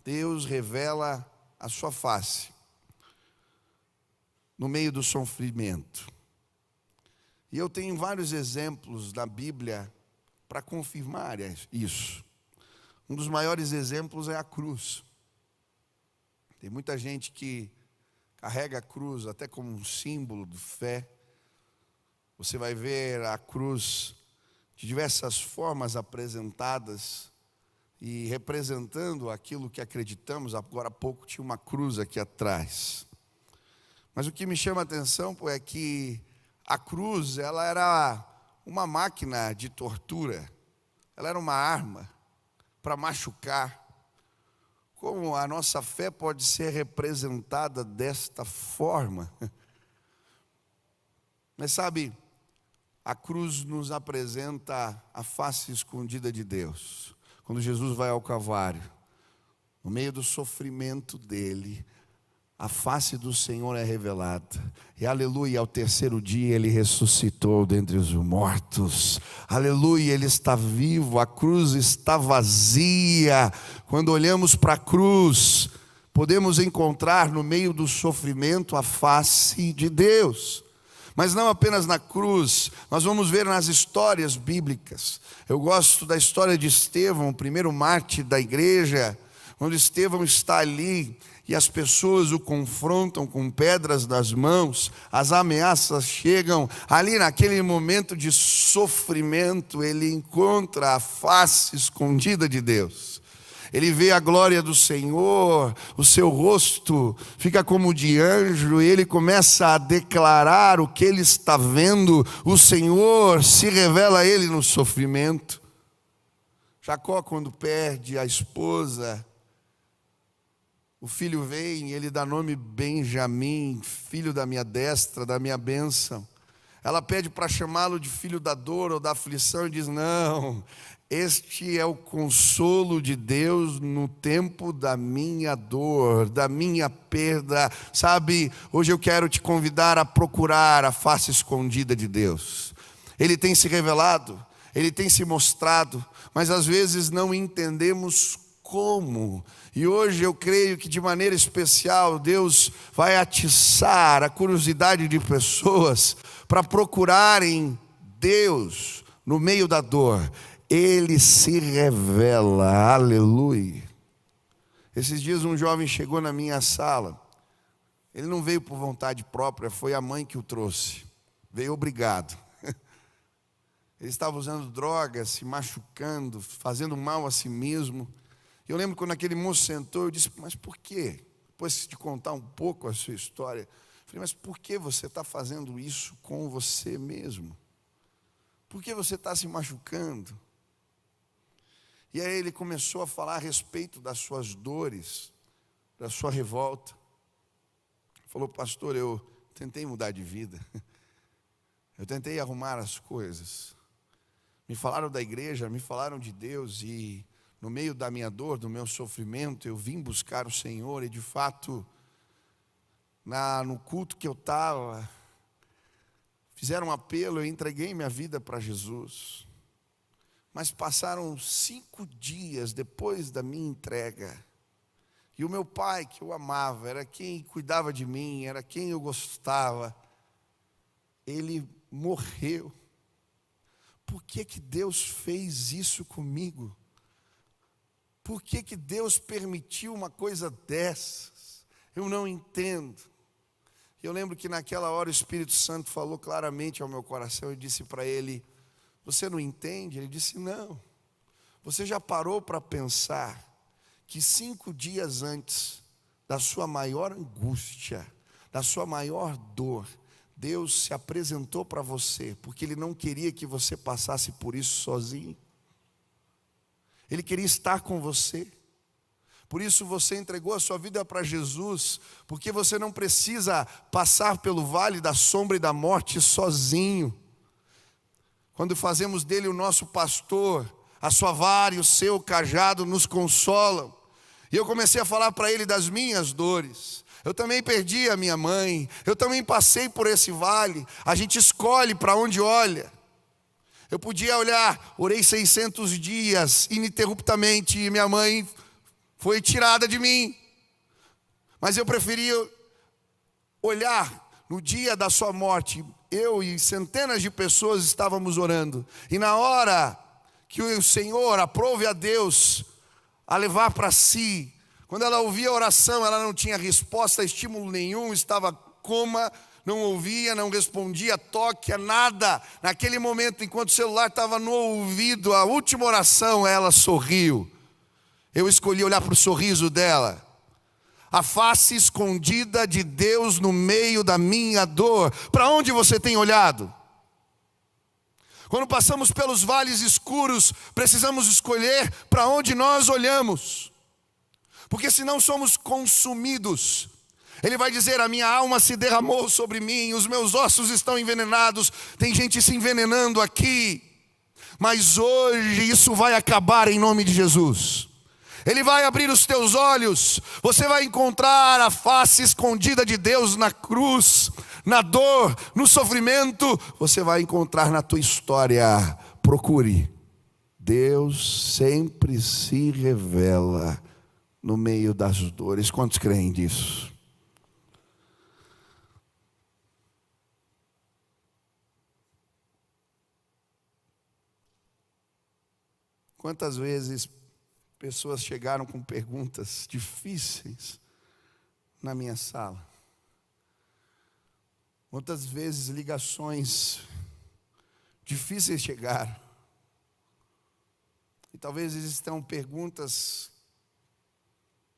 Deus revela a sua face no meio do sofrimento. E eu tenho vários exemplos da Bíblia para confirmar isso. Um dos maiores exemplos é a cruz. Tem muita gente que carrega a cruz até como um símbolo de fé. Você vai ver a cruz de diversas formas apresentadas e representando aquilo que acreditamos. Agora há pouco tinha uma cruz aqui atrás. Mas o que me chama a atenção é que a cruz, ela era uma máquina de tortura. Ela era uma arma para machucar. Como a nossa fé pode ser representada desta forma? Mas sabe, a cruz nos apresenta a face escondida de Deus. Quando Jesus vai ao Calvário, no meio do sofrimento dele, a face do Senhor é revelada. E aleluia, ao terceiro dia ele ressuscitou dentre os mortos. Aleluia, ele está vivo, a cruz está vazia. Quando olhamos para a cruz, podemos encontrar no meio do sofrimento a face de Deus. Mas não apenas na cruz, nós vamos ver nas histórias bíblicas. Eu gosto da história de Estevão, o primeiro mártir da igreja, onde Estevão está ali e as pessoas o confrontam com pedras nas mãos, as ameaças chegam. Ali naquele momento de sofrimento, ele encontra a face escondida de Deus. Ele vê a glória do Senhor, o seu rosto fica como de anjo, e ele começa a declarar o que ele está vendo. O Senhor se revela a ele no sofrimento. Jacó, quando perde a esposa, o filho vem e ele dá nome Benjamim, filho da minha destra, da minha bênção. Ela pede para chamá-lo de filho da dor ou da aflição e diz: não, este é o consolo de Deus no tempo da minha dor, da minha perda. Sabe, hoje eu quero te convidar a procurar a face escondida de Deus. Ele tem se revelado, ele tem se mostrado, mas às vezes não entendemos como. E hoje eu creio que de maneira especial Deus vai atiçar a curiosidade de pessoas para procurarem Deus no meio da dor. Ele se revela, aleluia. Esses dias um jovem chegou na minha sala. Ele não veio por vontade própria, foi a mãe que o trouxe. Veio obrigado. Ele estava usando drogas, se machucando, fazendo mal a si mesmo. Eu lembro quando aquele moço sentou, eu disse: mas por quê? Depois de contar um pouco a sua história, eu falei: mas por que você está fazendo isso com você mesmo? Por que você está se machucando? E aí ele começou a falar a respeito das suas dores, da sua revolta. Falou: pastor, eu tentei mudar de vida. Eu tentei arrumar as coisas. Me falaram da igreja, me falaram de Deus, e no meio da minha dor, do meu sofrimento, eu vim buscar o Senhor. E de fato, no culto que eu estava, fizeram um apelo, eu entreguei minha vida para Jesus. Mas passaram 5 dias depois da minha entrega, e o meu pai, que eu amava, era quem cuidava de mim, era quem eu gostava, ele morreu. Por que que Deus fez isso comigo? Por que que Deus permitiu uma coisa dessas? Eu não entendo. Eu lembro que naquela hora o Espírito Santo falou claramente ao meu coração. Eu disse para ele: você não entende? Ele disse: não. Você já parou para pensar que 5 dias antes da sua maior angústia, da sua maior dor, Deus se apresentou para você, porque Ele não queria que você passasse por isso sozinho. Ele queria estar com você. Por isso você entregou a sua vida para Jesus, porque você não precisa passar pelo vale da sombra e da morte sozinho. Quando fazemos dele o nosso pastor, a sua vara e o seu cajado nos consolam. E eu comecei a falar para ele das minhas dores. Eu também perdi a minha mãe, eu também passei por esse vale. A gente escolhe para onde olha. Eu podia olhar, orei 600 dias ininterruptamente, e minha mãe foi tirada de mim. Mas eu preferia olhar no dia da sua morte. Eu e centenas de pessoas estávamos orando. E na hora que o Senhor aprove a Deus a levar para si, quando ela ouvia a oração, ela não tinha resposta, estímulo nenhum, estava coma, não ouvia, não respondia, toque, nada. Naquele momento, enquanto o celular estava no ouvido, a última oração, ela sorriu. Eu escolhi olhar para o sorriso dela. A face escondida de Deus no meio da minha dor. Para onde você tem olhado? Quando passamos pelos vales escuros, precisamos escolher para onde nós olhamos. Porque senão somos consumidos. Ele vai dizer, a minha alma se derramou sobre mim, os meus ossos estão envenenados. Tem gente se envenenando aqui. Mas hoje isso vai acabar em nome de Jesus. Ele vai abrir os teus olhos. Você vai encontrar a face escondida de Deus na cruz, na dor, no sofrimento. Você vai encontrar na tua história. Procure. Deus sempre se revela no meio das dores. Quantos creem disso? Quantas vezes pessoas chegaram com perguntas difíceis na minha sala? Quantas vezes ligações difíceis chegaram? E talvez existam perguntas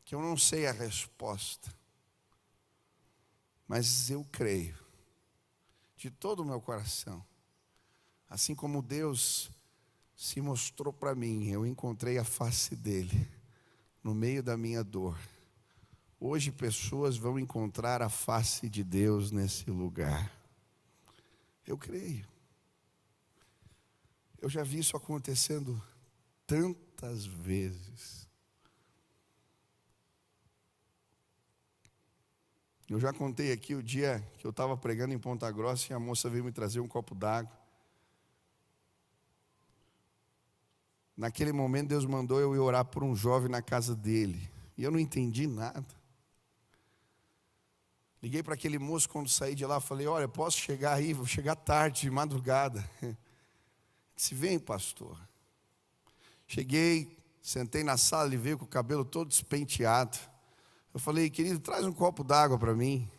que eu não sei a resposta. Mas eu creio, de todo o meu coração, assim como Deus se mostrou para mim, eu encontrei a face dele no meio da minha dor. Hoje pessoas vão encontrar a face de Deus nesse lugar. Eu creio. Eu já vi isso acontecendo tantas vezes. Eu já contei aqui o dia que eu estava pregando em Ponta Grossa e a moça veio me trazer um copo d'água. Naquele momento Deus mandou eu ir orar por um jovem na casa dele. E eu não entendi nada. Liguei para aquele moço quando saí de lá, falei, olha, posso chegar aí? Vou chegar tarde, de madrugada. Ele disse, vem, pastor. Cheguei, sentei na sala, ele veio com o cabelo todo despenteado. Eu falei, querido, traz um copo d'água para mim.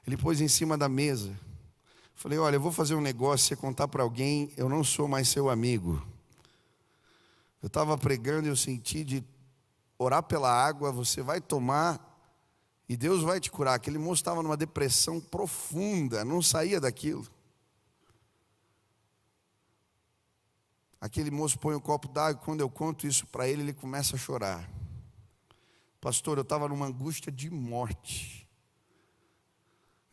Ele pôs em cima da mesa. Eu falei, olha, eu vou fazer um negócio, se você contar para alguém, eu não sou mais seu amigo. Eu estava pregando e eu senti de orar pela água, você vai tomar e Deus vai te curar. Aquele moço estava numa depressão profunda, não saía daquilo. Aquele moço põe um copo d'água, quando eu conto isso para ele, ele começa a chorar. Pastor, eu estava numa angústia de morte.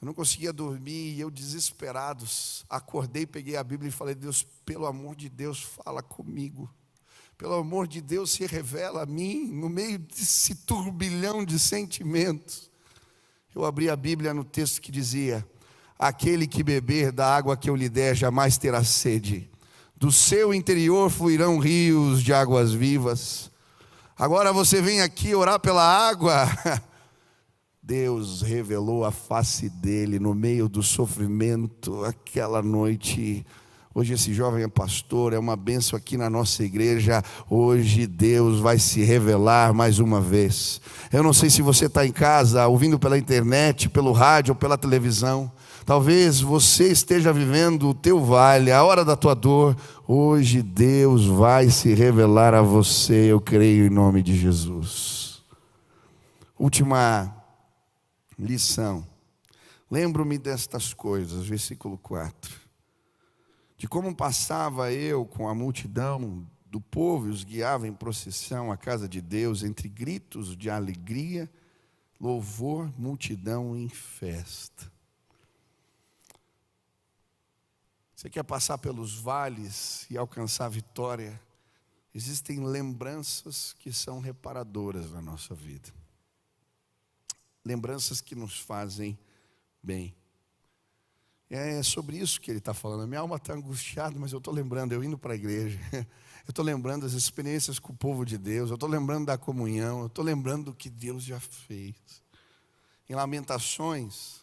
Eu não conseguia dormir e eu desesperado, acordei, peguei a Bíblia e falei, Deus, pelo amor de Deus, fala comigo. Pelo amor de Deus, se revela a mim, no meio desse turbilhão de sentimentos. Eu abri a Bíblia no texto que dizia, aquele que beber da água que eu lhe der, jamais terá sede. Do seu interior fluirão rios de águas vivas. Agora você vem aqui orar pela água. Deus revelou a face dele no meio do sofrimento, aquela noite. Hoje esse jovem é pastor, é uma bênção aqui na nossa igreja. Hoje Deus vai se revelar mais uma vez. Eu não sei se você está em casa, ouvindo pela internet, pelo rádio ou pela televisão. Talvez você esteja vivendo o teu vale, a hora da tua dor. Hoje Deus vai se revelar a você, eu creio em nome de Jesus. Última lição. Lembro-me destas coisas, versículo 4. De como passava eu com a multidão do povo e os guiava em procissão à casa de Deus, entre gritos de alegria, louvor, multidão em festa. Você quer passar pelos vales e alcançar a vitória? Existem lembranças que são reparadoras na nossa vida. Lembranças que nos fazem bem. É sobre isso que ele está falando. A minha alma está angustiada, mas eu estou lembrando, eu indo para a igreja, eu estou lembrando das experiências com o povo de Deus, eu estou lembrando da comunhão, eu estou lembrando do que Deus já fez. Em Lamentações,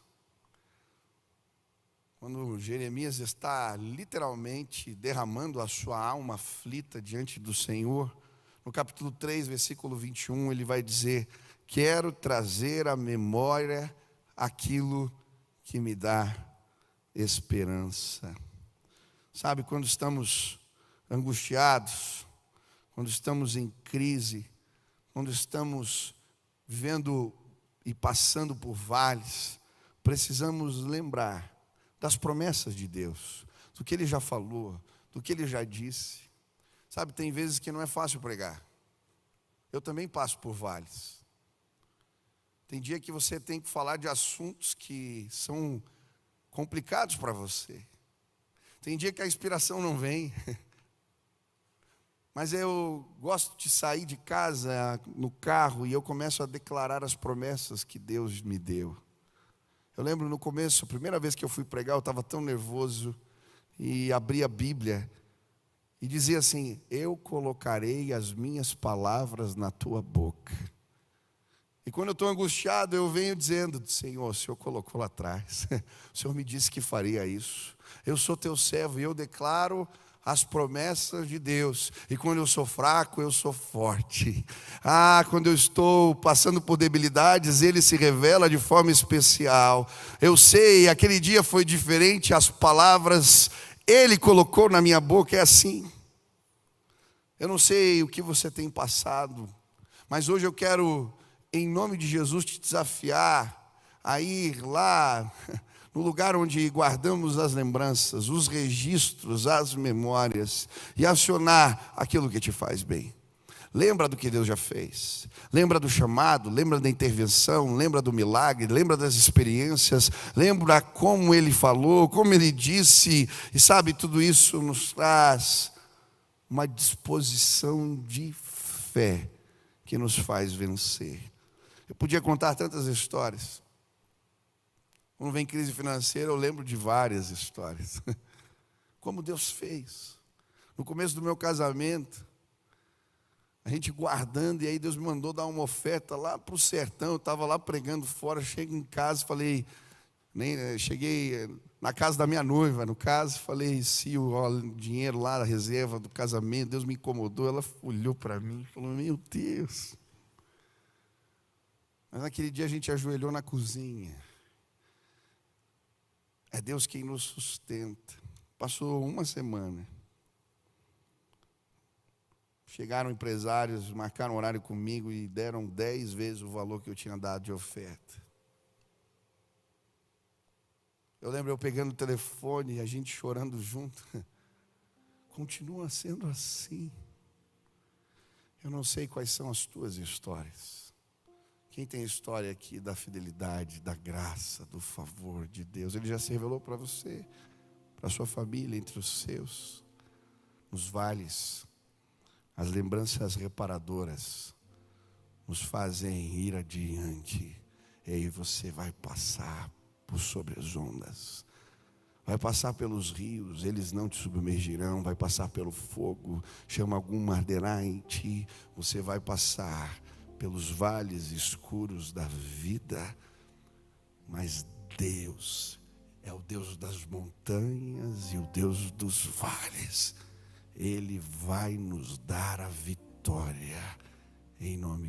quando Jeremias está literalmente derramando a sua alma aflita diante do Senhor, no capítulo 3, versículo 21, ele vai dizer: quero trazer à memória aquilo que me dá esperança. Sabe, quando estamos angustiados, quando estamos em crise, quando estamos vivendo e passando por vales, precisamos lembrar das promessas de Deus, do que Ele já falou, do que Ele já disse. Sabe, tem vezes que não é fácil pregar. Eu também passo por vales. Tem dia que você tem que falar de assuntos que são complicados para você. Tem dia que a inspiração não vem. Mas eu gosto de sair de casa no carro e eu começo a declarar as promessas que Deus me deu. Eu lembro no começo, a primeira vez que eu fui pregar, eu estava tão nervoso e abri a Bíblia e dizia assim: eu colocarei as minhas palavras na tua boca. E quando eu estou angustiado, eu venho dizendo: Senhor, o Senhor colocou lá atrás, o Senhor me disse que faria isso. Eu sou teu servo e eu declaro as promessas de Deus. E quando eu sou fraco, eu sou forte. Quando eu estou passando por debilidades, Ele se revela de forma especial. Eu sei, aquele dia foi diferente, as palavras Ele colocou na minha boca, é assim. Eu não sei o que você tem passado, mas hoje eu quero, em nome de Jesus, te desafiar a ir lá no lugar onde guardamos as lembranças, os registros, as memórias, e acionar aquilo que te faz bem. Lembra do que Deus já fez, lembra do chamado, lembra da intervenção, lembra do milagre, lembra das experiências, lembra como Ele falou, como Ele disse, e sabe, tudo isso nos traz uma disposição de fé que nos faz vencer. Eu podia contar tantas histórias. Quando vem crise financeira, eu lembro de várias histórias. Como Deus fez. No começo do meu casamento, a gente guardando, e aí Deus me mandou dar uma oferta lá para o sertão. Eu estava lá pregando fora, chego em casa, cheguei na casa da minha noiva, no caso, falei: se o dinheiro lá, a reserva do casamento, Deus me incomodou. Ela olhou para mim e falou: meu Deus. Mas naquele dia a gente ajoelhou na cozinha. É Deus quem nos sustenta. Passou uma semana. Chegaram empresários, marcaram horário comigo e deram 10 vezes o valor que eu tinha dado de oferta. Eu lembro eu pegando o telefone e a gente chorando junto. Continua sendo assim. Eu não sei quais são as tuas histórias. Quem tem história aqui da fidelidade, da graça, do favor de Deus? Ele já se revelou para você, para a sua família, entre os seus. Nos vales, as lembranças reparadoras nos fazem ir adiante. E aí você vai passar por sobre as ondas. Vai passar pelos rios, eles não te submergirão. Vai passar pelo fogo, chama algum arderá em ti. Você vai passar pelos vales escuros da vida, mas Deus é o Deus das montanhas e o Deus dos vales. Ele vai nos dar a vitória, em nome